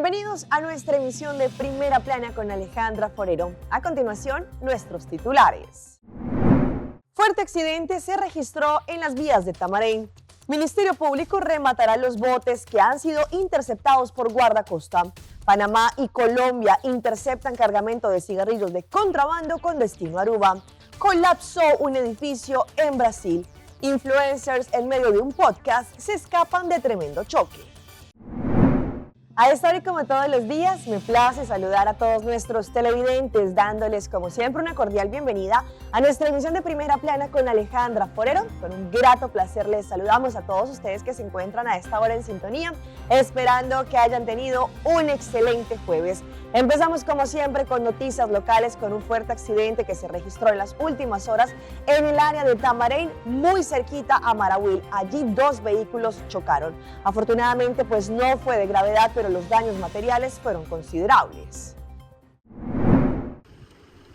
Bienvenidos a nuestra emisión de Primera Plana con Alejandra Forero. A continuación, nuestros titulares. Fuerte accidente se registró en las vías de Tamarín. Ministerio Público rematará los botes que han sido interceptados por guardacosta. Panamá y Colombia interceptan cargamento de cigarrillos de contrabando con destino a Aruba. Colapsó un edificio en Brasil. Influencers en medio de un podcast se escapan de tremendo choque. A esta hora y como todos los días, me place saludar a todos nuestros televidentes, dándoles como siempre una cordial bienvenida a nuestra emisión de Primera Plana con Alejandra Forero. Con un grato placer les saludamos a todos ustedes que se encuentran a esta hora en sintonía, esperando que hayan tenido un excelente jueves. Empezamos como siempre con noticias locales, con un fuerte accidente que se registró en las últimas horas en el área de Tamarín, muy cerquita a Marahuil. Allí dos vehículos chocaron. Afortunadamente pues no fue de gravedad, pero los daños materiales fueron considerables.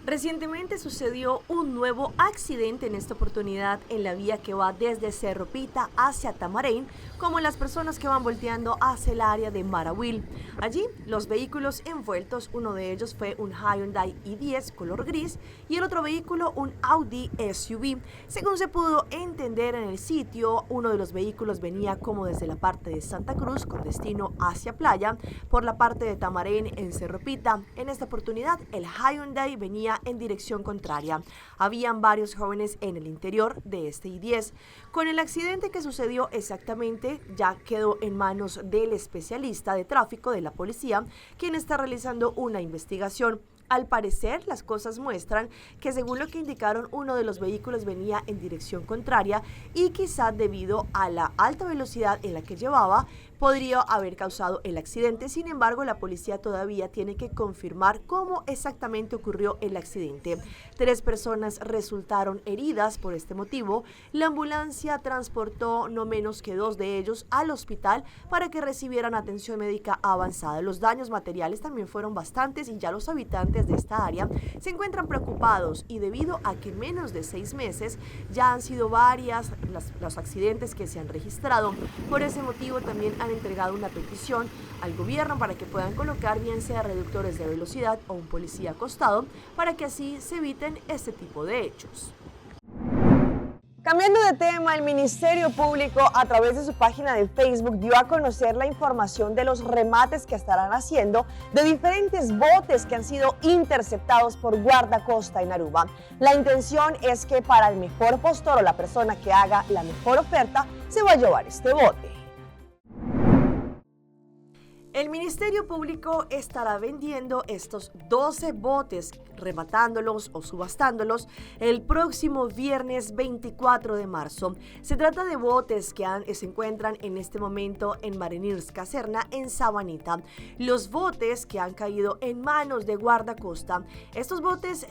Recientemente sucedió un nuevo accidente, en esta oportunidad en la vía que va desde Cerro Pita hacia Tamarín, como las personas que van volteando hacia el área de Marahuil. Allí los vehículos envueltos, uno de ellos fue un Hyundai i10 color gris y el otro vehículo un Audi SUV. Según se pudo entender en el sitio, uno de los vehículos venía como desde la parte de Santa Cruz con destino hacia Playa, por la parte de Tamarín en Cerro Pita. En esta oportunidad el Hyundai venía en dirección contraria. Habían varios jóvenes en el interior de este i10. Con el accidente que sucedió exactamente, ya quedó en manos del especialista de tráfico de la policía, quien está realizando una investigación. Al parecer, las cosas muestran que, según lo que indicaron, uno de los vehículos venía en dirección contraria y quizá debido a la alta velocidad en la que llevaba, podría haber causado el accidente. Sin embargo, la policía todavía tiene que confirmar cómo exactamente ocurrió el accidente. 3 personas resultaron heridas por este motivo. La ambulancia transportó no menos que 2 de ellos al hospital para que recibieran atención médica avanzada. Los daños materiales también fueron bastantes y ya los habitantes de esta área se encuentran preocupados, y debido a que en menos de 6 meses ya han sido varias los accidentes que se han registrado. Por ese motivo también han entregado una petición al gobierno para que puedan colocar bien sea reductores de velocidad o un policía acostado para que así se eviten este tipo de hechos. Cambiando de tema, el Ministerio Público a través de su página de Facebook dio a conocer la información de los remates que estarán haciendo de diferentes botes que han sido interceptados por guardacosta en Aruba. La intención es que para el mejor postor o la persona que haga la mejor oferta se va a llevar este bote. El Ministerio Público estará vendiendo estos 12 botes, rematándolos o subastándolos el próximo viernes 24 de marzo. Se trata de botes que se encuentran en este momento en Marinirs Caserna, en Sabanita. Los botes que han caído en manos de guardacosta, estos botes,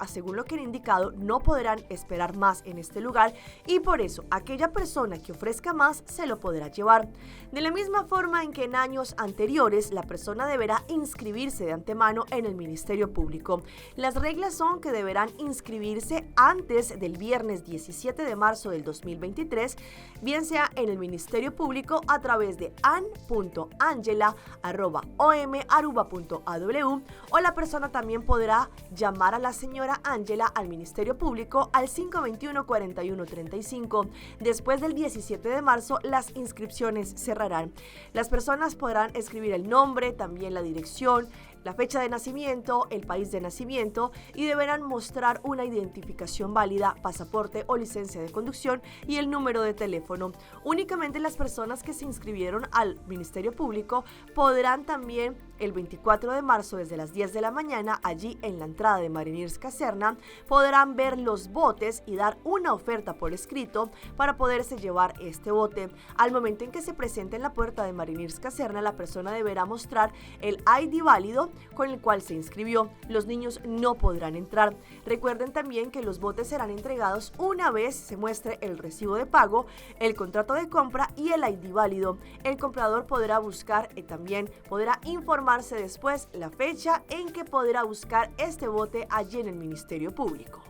según lo que han indicado, no podrán esperar más en este lugar, y por eso aquella persona que ofrezca más se lo podrá llevar. De la misma forma en que en años anteriores, la persona deberá inscribirse de antemano en el Ministerio Público. Las reglas son que deberán inscribirse antes del viernes 17 de marzo del 2023, bien sea en el Ministerio Público a través de an.angela@omaruba.aw, o la persona también podrá llamar a la señora Ángela al Ministerio Público al 521-4135. Después del 17 de marzo, las inscripciones cerrarán. Las personas podrán escribir el nombre, también la dirección, la fecha de nacimiento, el país de nacimiento, y deberán mostrar una identificación válida, pasaporte o licencia de conducción y el número de teléfono. Únicamente las personas que se inscribieron al Ministerio Público podrán también el 24 de marzo desde las 10 de la mañana, allí en la entrada de Marinirs Caserna, podrán ver los botes y dar una oferta por escrito para poderse llevar este bote. Al momento en que se presente en la puerta de Marinirs Caserna, la persona deberá mostrar el ID válido con el cual se inscribió. Los niños no podrán entrar. Recuerden también que los botes serán entregados una vez se muestre el recibo de pago, el contrato de compra y el ID válido. El comprador podrá buscar también podrá informarse después la fecha en que podrá buscar este bote allí en el Ministerio Público.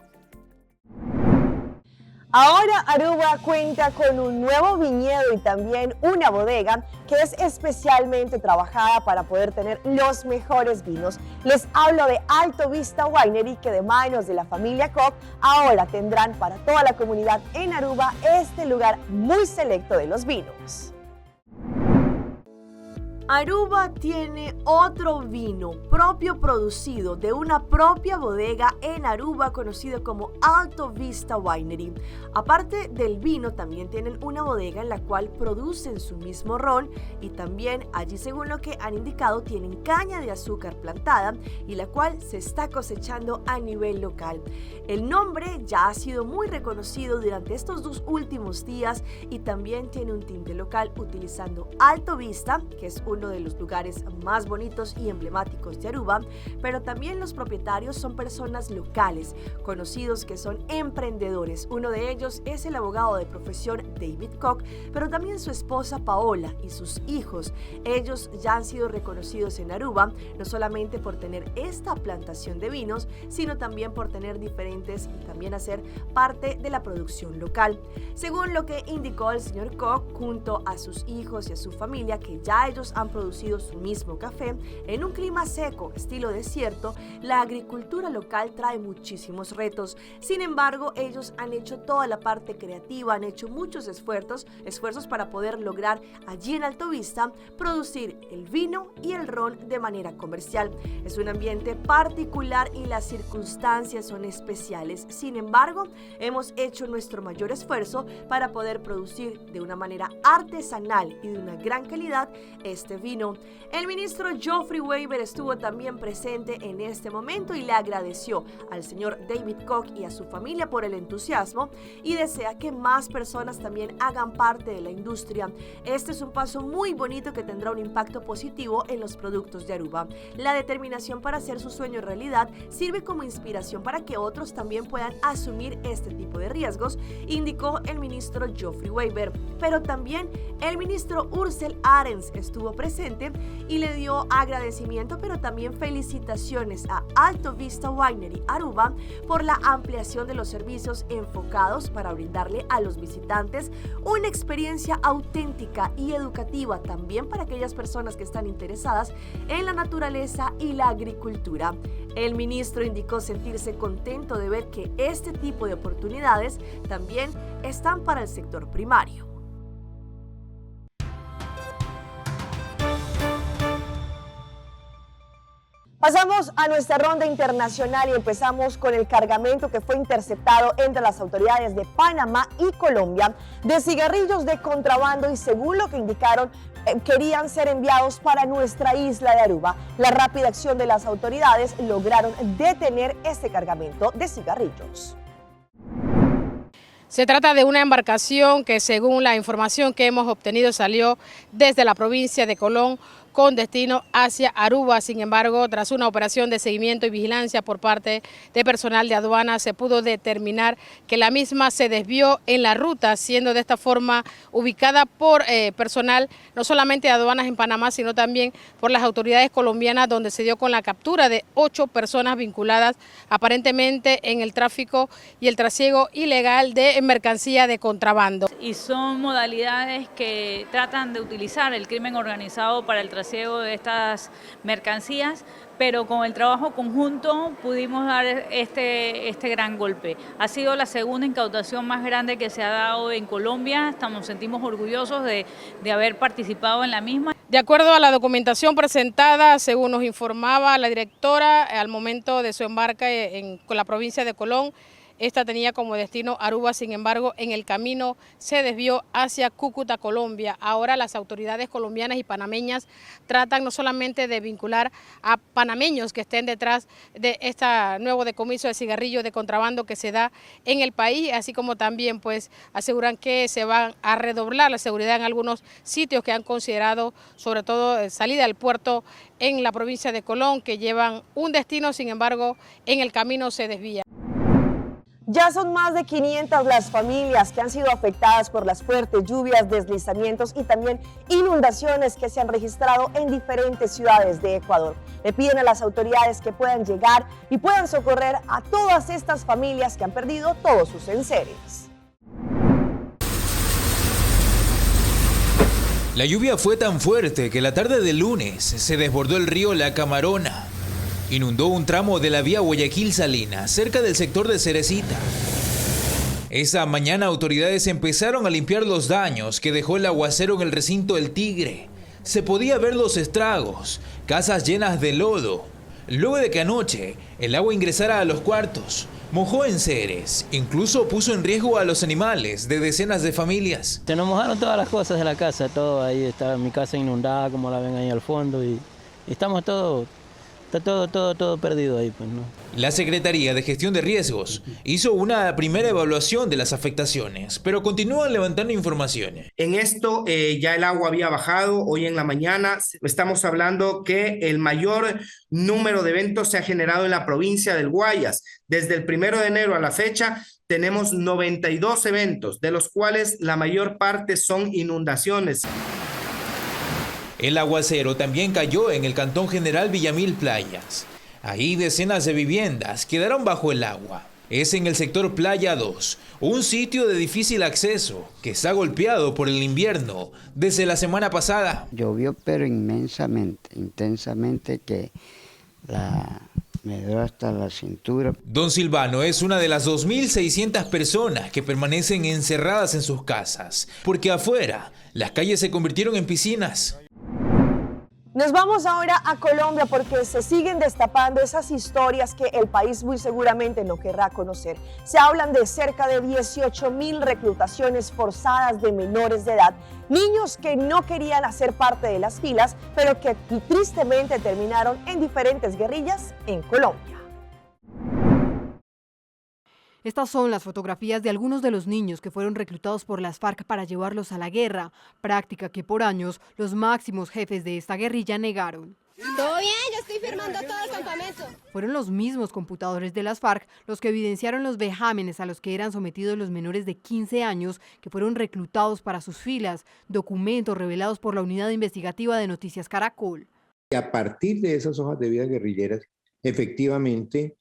Ahora Aruba cuenta con un nuevo viñedo y también una bodega que es especialmente trabajada para poder tener los mejores vinos. Les hablo de Alto Vista Winery, que de manos de la familia Koch ahora tendrán para toda la comunidad en Aruba este lugar muy selecto de los vinos. Aruba tiene otro vino propio producido de una propia bodega en Aruba conocido como Alto Vista Winery. Aparte del vino, también tienen una bodega en la cual producen su mismo ron y también allí, según lo que han indicado, tienen caña de azúcar plantada y la cual se está cosechando a nivel local. El nombre ya ha sido muy reconocido durante estos 2 últimos días y también tiene un tinte local utilizando Alto Vista, que es uno de los lugares más bonitos y emblemáticos de Aruba, pero también los propietarios son personas locales, conocidos que son emprendedores. Uno de ellos es el abogado de profesión David Koch, pero también su esposa Paola y sus hijos. Ellos ya han sido reconocidos en Aruba, no solamente por tener esta plantación de vinos, sino también por tener diferentes y también hacer parte de la producción local. Según lo que indicó el señor Koch, junto a sus hijos y a su familia, que ya ellos han producido su mismo café en un clima seco, estilo desierto, la agricultura local trae muchísimos retos. Sin embargo, ellos han hecho toda la parte creativa, han hecho muchos esfuerzos para poder lograr allí en Alto Vista producir el vino y el ron de manera comercial. Es un ambiente particular y las circunstancias son especiales. Sin embargo, hemos hecho nuestro mayor esfuerzo para poder producir de una manera artesanal y de una gran calidad este vino. El ministro Geoffrey Weber estuvo también presente en este momento y le agradeció al señor David Koch y a su familia por el entusiasmo y desea que más personas también hagan parte de la industria. Este es un paso muy bonito que tendrá un impacto positivo en los productos de Aruba. La determinación para hacer su sueño realidad sirve como inspiración para que otros también puedan asumir este tipo de riesgos, indicó el ministro Geoffrey Weber. Pero también el ministro Ursel Arens estuvo presente y le dio agradecimiento, pero también felicitaciones a Alto Vista Winery Aruba por la ampliación de los servicios enfocados para brindarle a los visitantes una experiencia auténtica y educativa, también para aquellas personas que están interesadas en la naturaleza y la agricultura. El ministro indicó sentirse contento de ver que este tipo de oportunidades también están para el sector primario. Pasamos a nuestra ronda internacional y empezamos con el cargamento que fue interceptado entre las autoridades de Panamá y Colombia de cigarrillos de contrabando y, según lo que indicaron, querían ser enviados para nuestra isla de Aruba. La rápida acción de las autoridades lograron detener este cargamento de cigarrillos. Se trata de una embarcación que, según la información que hemos obtenido, salió desde la provincia de Colón con destino hacia Aruba. Sin embargo, tras una operación de seguimiento y vigilancia por parte de personal de aduana, se pudo determinar que la misma se desvió en la ruta, siendo de esta forma ubicada por personal no solamente de aduanas en Panamá, sino también por las autoridades colombianas, donde se dio con la captura de 8 personas vinculadas aparentemente en el tráfico y el trasiego ilegal de mercancía de contrabando. Y son modalidades que tratan de utilizar el crimen organizado para el trasiego de estas mercancías, pero con el trabajo conjunto pudimos dar este gran golpe. Ha sido la segunda incautación más grande que se ha dado en Colombia. Nos sentimos orgullosos de haber participado en la misma. De acuerdo a la documentación presentada, según nos informaba la directora, al momento de su embarque con la provincia de Colón, esta tenía como destino Aruba. Sin embargo, en el camino se desvió hacia Cúcuta, Colombia. Ahora las autoridades colombianas y panameñas tratan no solamente de vincular a panameños que estén detrás de este nuevo decomiso de cigarrillos de contrabando que se da en el país, así como también pues aseguran que se van a redoblar la seguridad en algunos sitios que han considerado, sobre todo salida del puerto en la provincia de Colón, que llevan un destino, sin embargo, en el camino se desvía. Ya son más de 500 las familias que han sido afectadas por las fuertes lluvias, deslizamientos y también inundaciones que se han registrado en diferentes ciudades de Ecuador. Le piden a las autoridades que puedan llegar y puedan socorrer a todas estas familias que han perdido todos sus enseres. La lluvia fue tan fuerte que la tarde del lunes se desbordó el río La Camarona. Inundó un tramo de la vía Guayaquil-Salina, cerca del sector de Cerecita. Esa mañana autoridades empezaron a limpiar los daños que dejó el aguacero en el recinto del Tigre. Se podía ver los estragos, casas llenas de lodo. Luego de que anoche el agua ingresara a los cuartos, mojó enseres, incluso puso en riesgo a los animales de decenas de familias. Se nos mojaron todas las cosas de la casa, todo ahí está mi casa inundada, como la ven ahí al fondo, y estamos está todo perdido ahí, pues, ¿no? La Secretaría de Gestión de Riesgos hizo una primera evaluación de las afectaciones, pero continúan levantando informaciones. En esto ya el agua había bajado. Hoy en la mañana estamos hablando que el mayor número de eventos se ha generado en la provincia del Guayas. Desde el 1 de enero a la fecha tenemos 92 eventos, de los cuales la mayor parte son inundaciones. El aguacero también cayó en el Cantón General Villamil Playas. Ahí decenas de viviendas quedaron bajo el agua. Es en el sector Playa 2, un sitio de difícil acceso que está golpeado por el invierno desde la semana pasada. Llovió pero intensamente que me dio hasta la cintura. Don Silvano es una de las 2.600 personas que permanecen encerradas en sus casas, porque afuera las calles se convirtieron en piscinas. Nos vamos ahora a Colombia porque se siguen destapando esas historias que el país muy seguramente no querrá conocer. Se hablan de cerca de 18.000 reclutaciones forzadas de menores de edad, niños que no querían hacer parte de las filas, pero que tristemente terminaron en diferentes guerrillas en Colombia. Estas son las fotografías de algunos de los niños que fueron reclutados por las FARC para llevarlos a la guerra, práctica que por años los máximos jefes de esta guerrilla negaron. Todo bien, yo estoy firmando todo el campamento. Fueron los mismos computadores de las FARC los que evidenciaron los vejámenes a los que eran sometidos los menores de 15 años que fueron reclutados para sus filas, documentos revelados por la Unidad Investigativa de Noticias Caracol. Y a partir de esas hojas de vida guerrilleras, efectivamente,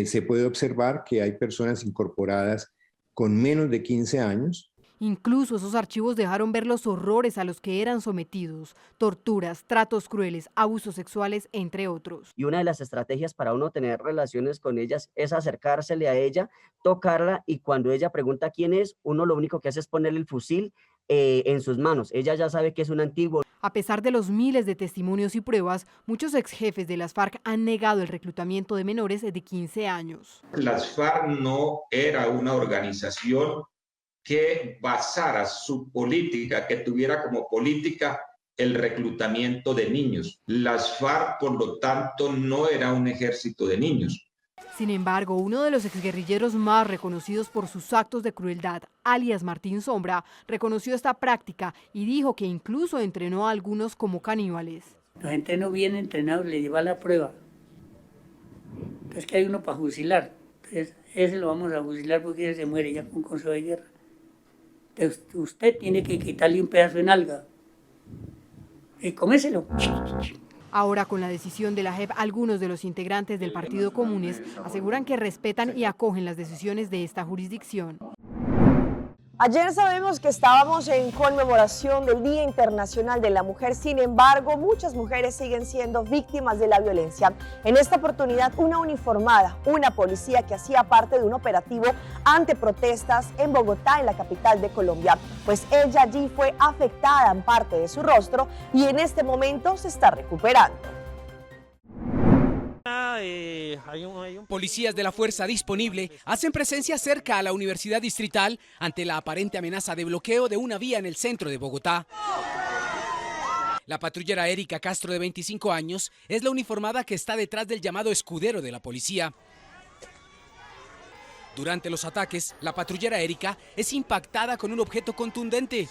se puede observar que hay personas incorporadas con menos de 15 años. Incluso esos archivos dejaron ver los horrores a los que eran sometidos, torturas, tratos crueles, abusos sexuales, entre otros. Y una de las estrategias para uno tener relaciones con ellas es acercársele a ella, tocarla, y cuando ella pregunta quién es, uno lo único que hace es ponerle el fusil en sus manos. Ella ya sabe que es un antiguo. A pesar de los miles de testimonios y pruebas, muchos exjefes de las FARC han negado el reclutamiento de menores de 15 años. Las FARC no era una organización que basara su política, que tuviera como política el reclutamiento de niños. Las FARC, por lo tanto, no era un ejército de niños. Sin embargo, uno de los exguerrilleros más reconocidos por sus actos de crueldad, alias Martín Sombra, reconoció esta práctica y dijo que incluso entrenó a algunos como caníbales. Los entrenos bien entrenados le lleva la prueba. Entonces que hay uno para fusilar. Entonces ese lo vamos a fusilar porque ese se muere ya con consejo de guerra. Entonces usted tiene que quitarle un pedazo de nalga y coméselo. Ahora, con la decisión de la JEP, algunos de los integrantes del Partido Comunes aseguran que respetan y acogen las decisiones de esta jurisdicción. Ayer sabemos que estábamos en conmemoración del Día Internacional de la Mujer, sin embargo, muchas mujeres siguen siendo víctimas de la violencia. En esta oportunidad, una uniformada, una policía que hacía parte de un operativo ante protestas en Bogotá, en la capital de Colombia, pues ella allí fue afectada en parte de su rostro y en este momento se está recuperando. Policías de la fuerza disponible hacen presencia cerca a la Universidad Distrital ante la aparente amenaza de bloqueo de una vía en el centro de Bogotá. La patrullera Erika Castro, de 25 años, es la uniformada que está detrás del llamado escudero de la policía. Durante los ataques, la patrullera Erika es impactada con un objeto contundente.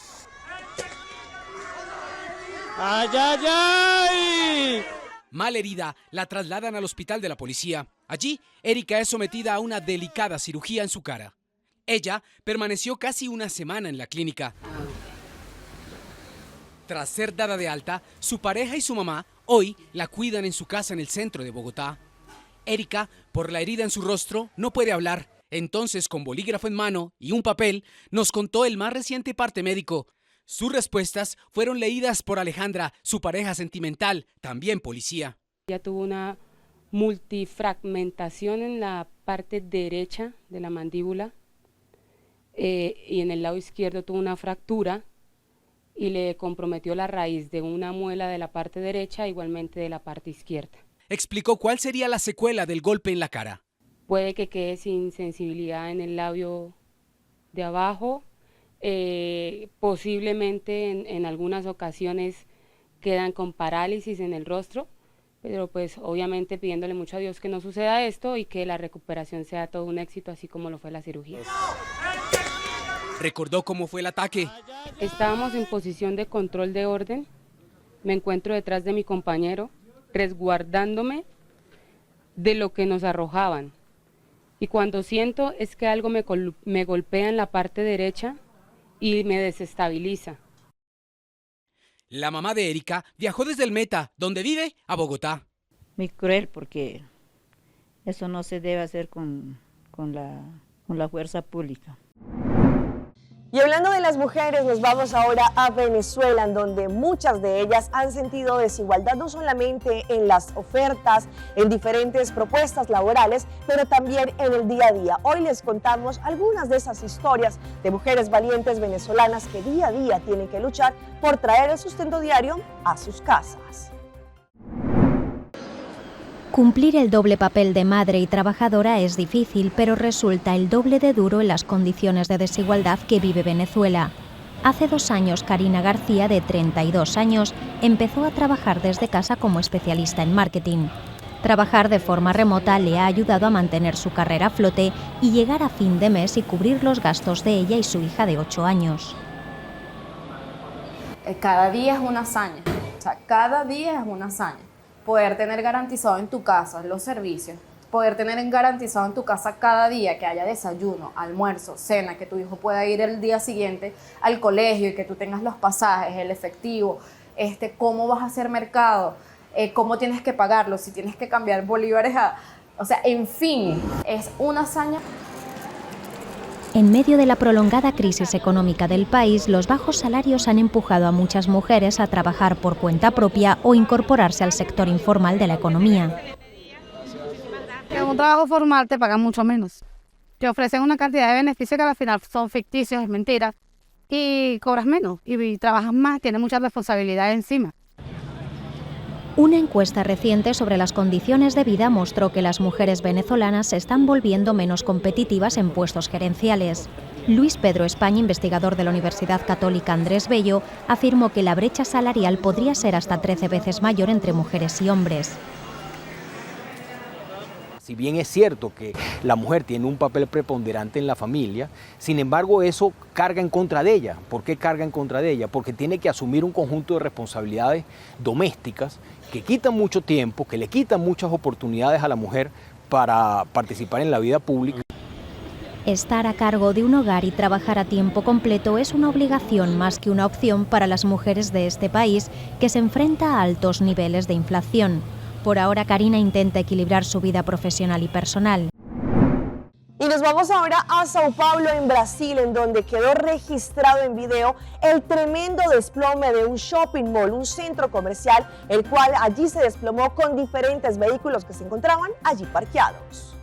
¡Ay, ay, ay! Mal herida, la trasladan al hospital de la policía. Allí, Erika es sometida a una delicada cirugía en su cara. Ella permaneció casi una semana en la clínica. Tras ser dada de alta, su pareja y su mamá hoy la cuidan en su casa en el centro de Bogotá. Erika, por la herida en su rostro, no puede hablar. Entonces, con bolígrafo en mano y un papel, nos contó el más reciente parte médico. Sus respuestas fueron leídas por Alejandra, su pareja sentimental, también policía. Ella tuvo una multifragmentación en la parte derecha de la mandíbula y en el lado izquierdo tuvo una fractura y le comprometió la raíz de una muela de la parte derecha, igualmente de la parte izquierda. Explicó cuál sería la secuela del golpe en la cara. Puede que quede sin sensibilidad en el labio de abajo, posiblemente en algunas ocasiones quedan con parálisis en el rostro, pero pues obviamente pidiéndole mucho a Dios que no suceda esto y que la recuperación sea todo un éxito, así como lo fue la cirugía. ¿Recordó cómo fue el ataque? Estábamos en posición de control de orden, me encuentro detrás de mi compañero, resguardándome de lo que nos arrojaban. Y cuando siento es que algo me golpea en la parte derecha y me desestabiliza. La mamá de Erika viajó desde el Meta, donde vive, a Bogotá. Muy cruel porque eso no se debe hacer con la fuerza pública. Y hablando de las mujeres, nos vamos ahora a Venezuela, en donde muchas de ellas han sentido desigualdad no solamente en las ofertas, en diferentes propuestas laborales, pero también en el día a día. Hoy les contamos algunas de esas historias de mujeres valientes venezolanas que día a día tienen que luchar por traer el sustento diario a sus casas. Cumplir el doble papel de madre y trabajadora es difícil, pero resulta el doble de duro en las condiciones de desigualdad que vive Venezuela. Hace 2 años, Karina García, de 32 años, empezó a trabajar desde casa como especialista en marketing. Trabajar de forma remota le ha ayudado a mantener su carrera a flote y llegar a fin de mes y cubrir los gastos de ella y su hija de 8 años. Cada día es una hazaña, cada día es una hazaña. Poder tener garantizado en tu casa los servicios, poder tener garantizado en tu casa cada día que haya desayuno, almuerzo, cena, que tu hijo pueda ir el día siguiente al colegio y que tú tengas los pasajes, el efectivo, cómo vas a hacer mercado, cómo tienes que pagarlo, si tienes que cambiar bolívares en fin, es una hazaña. En medio de la prolongada crisis económica del país, los bajos salarios han empujado a muchas mujeres a trabajar por cuenta propia o incorporarse al sector informal de la economía. En un trabajo formal te pagan mucho menos. Te ofrecen una cantidad de beneficios que al final son ficticios, es mentira, y cobras menos y trabajas más, tienes muchas responsabilidades encima. Una encuesta reciente sobre las condiciones de vida mostró que las mujeres venezolanas se están volviendo menos competitivas en puestos gerenciales. Luis Pedro España, investigador de la Universidad Católica Andrés Bello, afirmó que la brecha salarial podría ser hasta 13 veces mayor entre mujeres y hombres. Si bien es cierto que la mujer tiene un papel preponderante en la familia, sin embargo eso carga en contra de ella. ¿Por qué carga en contra de ella? Porque tiene que asumir un conjunto de responsabilidades domésticas que quitan mucho tiempo, que le quitan muchas oportunidades a la mujer para participar en la vida pública. Estar a cargo de un hogar y trabajar a tiempo completo es una obligación más que una opción para las mujeres de este país, que se enfrenta a altos niveles de inflación. Por ahora, Karina intenta equilibrar su vida profesional y personal. Y nos vamos ahora a Sao Paulo, en Brasil, en donde quedó registrado en video el tremendo desplome de un shopping mall, un centro comercial, el cual allí se desplomó con diferentes vehículos que se encontraban allí parqueados.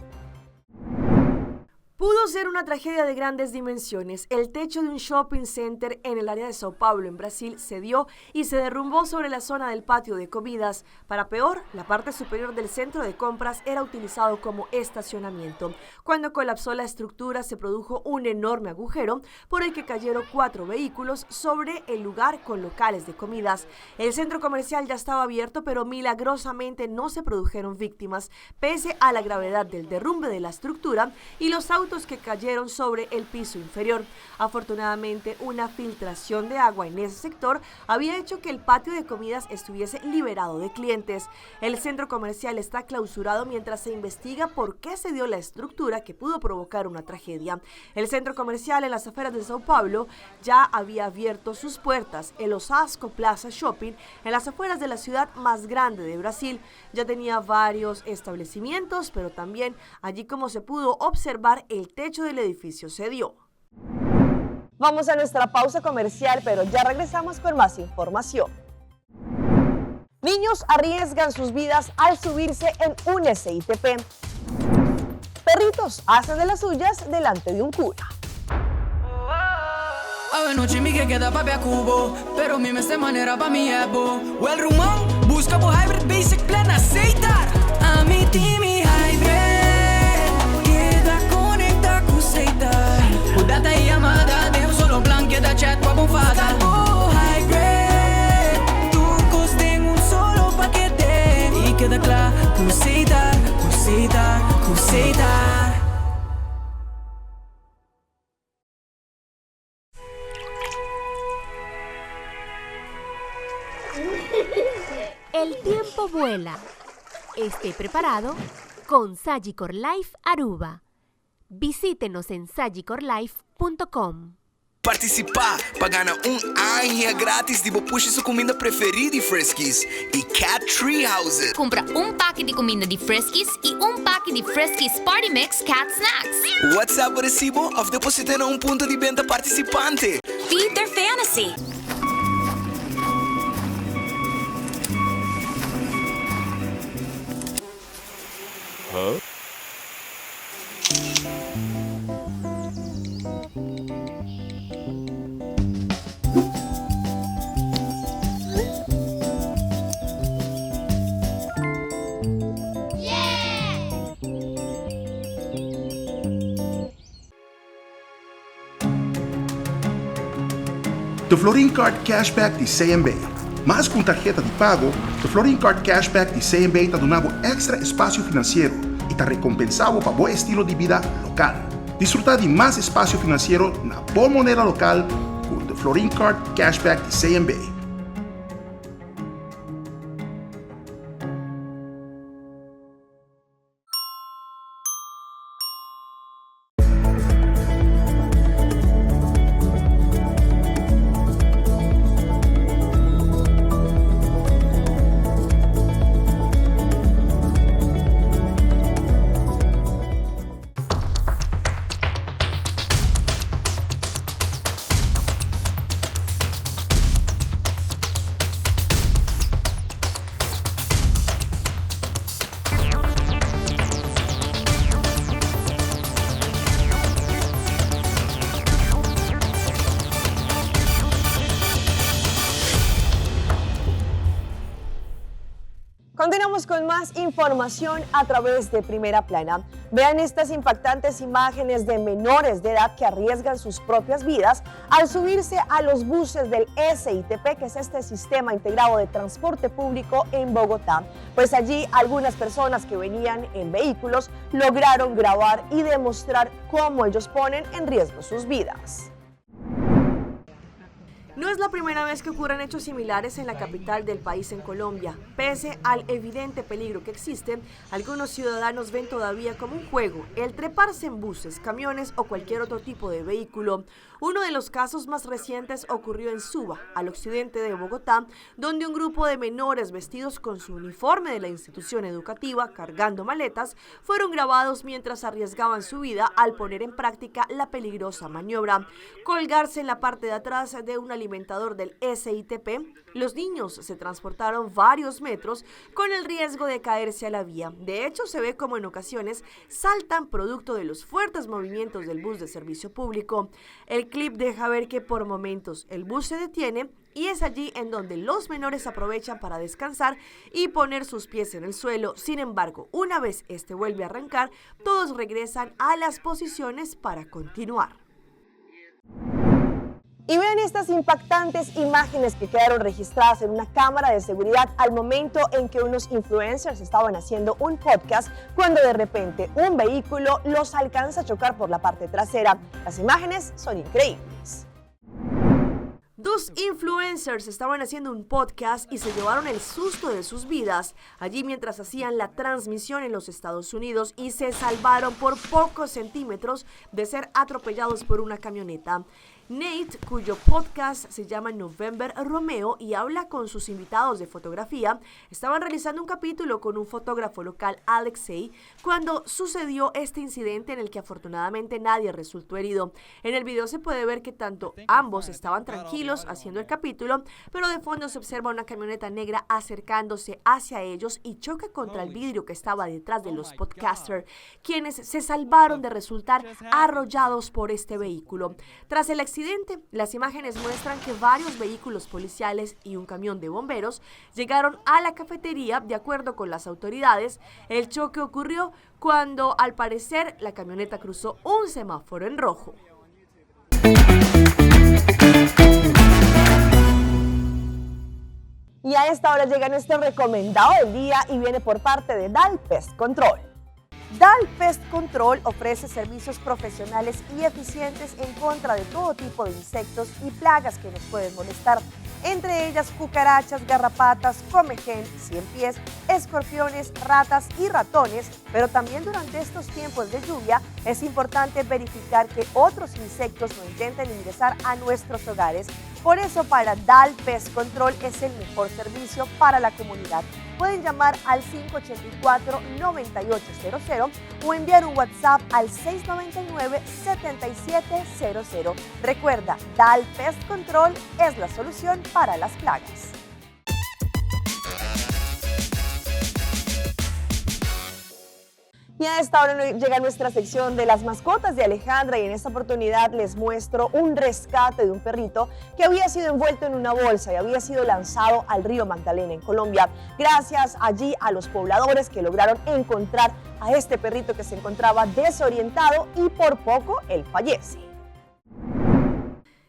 Pudo ser una tragedia de grandes dimensiones. El techo de un shopping center en el área de Sao Paulo, en Brasil, cedió y se derrumbó sobre la zona del patio de comidas. Para peor, la parte superior del centro de compras era utilizado como estacionamiento. Cuando colapsó la estructura, se produjo un enorme agujero por el que cayeron 4 vehículos sobre el lugar con locales de comidas. El centro comercial ya estaba abierto, pero milagrosamente no se produjeron víctimas, pese a la gravedad del derrumbe de la estructura y los autos que cayeron sobre el piso inferior. Afortunadamente, una filtración de agua en ese sector había hecho que el patio de comidas estuviese liberado de clientes. El centro comercial está clausurado mientras se investiga por qué se dio la estructura que pudo provocar una tragedia. El centro comercial en las afueras de Sao Paulo ya había abierto sus puertas. El Osasco Plaza Shopping, en las afueras de la ciudad más grande de Brasil, ya tenía varios establecimientos, pero también allí, como se pudo observar, el techo del edificio cedió. Vamos a nuestra pausa comercial, pero ya regresamos con más información. Niños arriesgan sus vidas al subirse en un SITP. Perritos hacen de las suyas delante de un cura. Avenoce mi che da papia cubo, pero mi meste manera pa mi ebo. Well rumão, busca por hybrid basic plan aceitar. A mi team hybrid, queda conecta com aceitar. O data e amada, devo solo plan que da chat com a bufada. Oh hybrid, tu coste un solo paquete e queda claro, aceitar, aceitar, aceitar. El tiempo vuela. Esté preparado con Sagicor Life Aruba. Visítenos en sagicorlife.com. Participar para ganhar ano grátis de puxa sua comida preferida de Friskies e Cat Tree Houses. Compra pack de comida de Friskies e pack de Friskies Party Mix Cat Snacks. WhatsApp o recibo ou deposite em ponto de venda participante. Feed their fantasy. Huh? The Florin Card Cashback de CMB. Mais com tarjeta de pago, o Florin Card Cashback de CMB está dando extra espaço financeiro e está recompensado para bom estilo de vida local. Disfrutar de mais espaço financeiro na boa moneda local com o Florin Card Cashback de CMB. Continuamos con más información a través de Primera Plana. Vean estas impactantes imágenes de menores de edad que arriesgan sus propias vidas al subirse a los buses del SITP, que es este sistema integrado de transporte público en Bogotá. Pues allí algunas personas que venían en vehículos lograron grabar y demostrar cómo ellos ponen en riesgo sus vidas. No es la primera vez que ocurren hechos similares en la capital del país en Colombia. Pese al evidente peligro que existe, algunos ciudadanos ven todavía como un juego el treparse en buses, camiones o cualquier otro tipo de vehículo. Uno de los casos más recientes ocurrió en Suba, al occidente de Bogotá, donde un grupo de menores vestidos con su uniforme de la institución educativa, cargando maletas, fueron grabados mientras arriesgaban su vida al poner en práctica la peligrosa maniobra. Colgarse en la parte de atrás de un alimentador del SITP, los niños se transportaron varios metros con el riesgo de caerse a la vía. De hecho, se ve como en ocasiones saltan producto de los fuertes movimientos del bus de servicio público. El clip deja ver que por momentos el bus se detiene y es allí en donde los menores aprovechan para descansar y poner sus pies en el suelo. Sin embargo, una vez este vuelve a arrancar, todos regresan a las posiciones para continuar. Y vean estas impactantes imágenes que quedaron registradas en una cámara de seguridad al momento en que unos influencers estaban haciendo un podcast, cuando de repente un vehículo los alcanza a chocar por la parte trasera. Las imágenes son increíbles. Dos influencers estaban haciendo un podcast y se llevaron el susto de sus vidas allí mientras hacían la transmisión en los Estados Unidos y se salvaron por pocos centímetros de ser atropellados por una camioneta. Nate, cuyo podcast se llama November Romeo y habla con sus invitados de fotografía, estaban realizando un capítulo con un fotógrafo local, Alexei, cuando sucedió este incidente en el que afortunadamente nadie resultó herido. En el video se puede ver que tanto ambos estaban tranquilos haciendo el capítulo, pero de fondo se observa una camioneta negra acercándose hacia ellos y choca contra el vidrio que estaba detrás de los podcasters, quienes se salvaron de resultar arrollados por este vehículo. Tras el accidente, las imágenes muestran que varios vehículos policiales y un camión de bomberos llegaron a la cafetería. De acuerdo con las autoridades, el choque ocurrió cuando, al parecer, la camioneta cruzó un semáforo en rojo. Y a esta hora llega nuestro recomendado del día y viene por parte de DAL Pest Control. DAL Pest Control ofrece servicios profesionales y eficientes en contra de todo tipo de insectos y plagas que nos pueden molestar, entre ellas cucarachas, garrapatas, comején, ciempiés, escorpiones, ratas y ratones, pero también durante estos tiempos de lluvia es importante verificar que otros insectos no intenten ingresar a nuestros hogares. Por eso, para DAL Pest Control es el mejor servicio para la comunidad. Pueden llamar al 584-9800 o enviar un WhatsApp al 699-7700. Recuerda, DAL Pest Control es la solución para las plagas. Y a esta hora llega nuestra sección de las mascotas de Alejandra y en esta oportunidad les muestro un rescate de un perrito que había sido envuelto en una bolsa y había sido lanzado al río Magdalena en Colombia. Gracias allí a los pobladores que lograron encontrar a este perrito que se encontraba desorientado y por poco él fallece.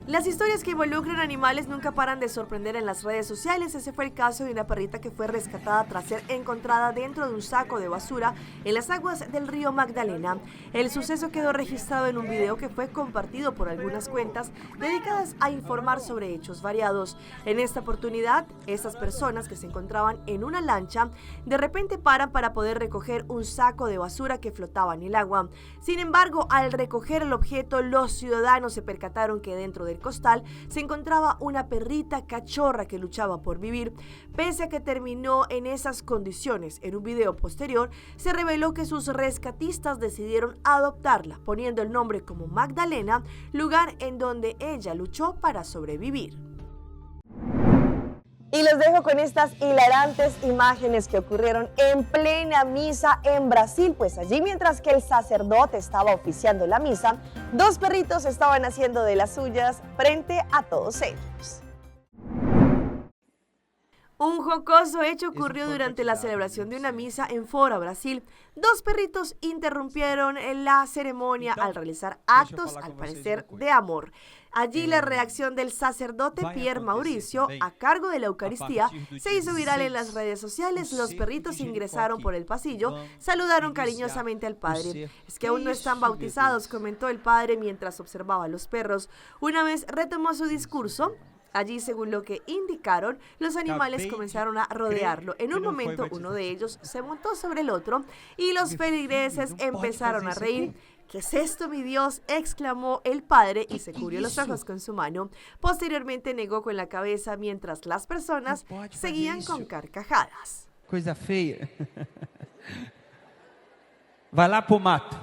Las historias que involucran animales nunca paran de sorprender en las redes sociales. Ese fue el caso de una perrita que fue rescatada tras ser encontrada dentro de un saco de basura en las aguas del río Magdalena. El suceso quedó registrado en un video que fue compartido por algunas cuentas dedicadas a informar sobre hechos variados. En esta oportunidad, estas personas que se encontraban en una lancha de repente paran para poder recoger un saco de basura que flotaba en el agua. Sin embargo, al recoger el objeto, los ciudadanos se percataron que dentro del costal se encontraba una perrita cachorra que luchaba por vivir. Pese a que terminó en esas condiciones, en un video posterior se reveló que sus rescatistas decidieron adoptarla, poniendo el nombre como Magdalena, lugar en donde ella luchó para sobrevivir. Y los dejo con estas hilarantes imágenes que ocurrieron en plena misa en Brasil, pues allí mientras que el sacerdote estaba oficiando la misa, dos perritos estaban haciendo de las suyas frente a todos ellos. Un jocoso hecho ocurrió durante la celebración de una misa en Fora, Brasil. Dos perritos interrumpieron la ceremonia al realizar actos, al parecer, de amor. Allí la reacción del sacerdote Pierre Mauricio, a cargo de la Eucaristía, se hizo viral en las redes sociales. Los perritos ingresaron por el pasillo, saludaron cariñosamente al padre. Es que aún no están bautizados, comentó el padre mientras observaba a los perros. Una vez retomó su discurso, allí, según lo que indicaron, los animales comenzaron a rodearlo. En un momento, uno de ellos se montó sobre el otro y los feligreses empezaron a reír. ¿Qué es esto, mi Dios?, exclamó el padre y se cubrió los ojos con su mano. Posteriormente negó con la cabeza mientras las personas seguían con carcajadas. Coisa feia. Vai lá pro mato.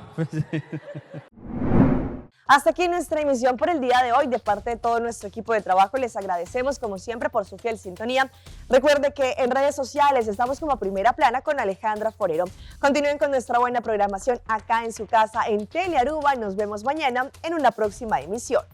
Hasta aquí nuestra emisión por el día de hoy. De parte de todo nuestro equipo de trabajo les agradecemos como siempre por su fiel sintonía. Recuerde que en redes sociales estamos como Primera Plana con Alejandra Forero. Continúen con nuestra buena programación acá en su casa en Telearuba. Nos vemos mañana en una próxima emisión.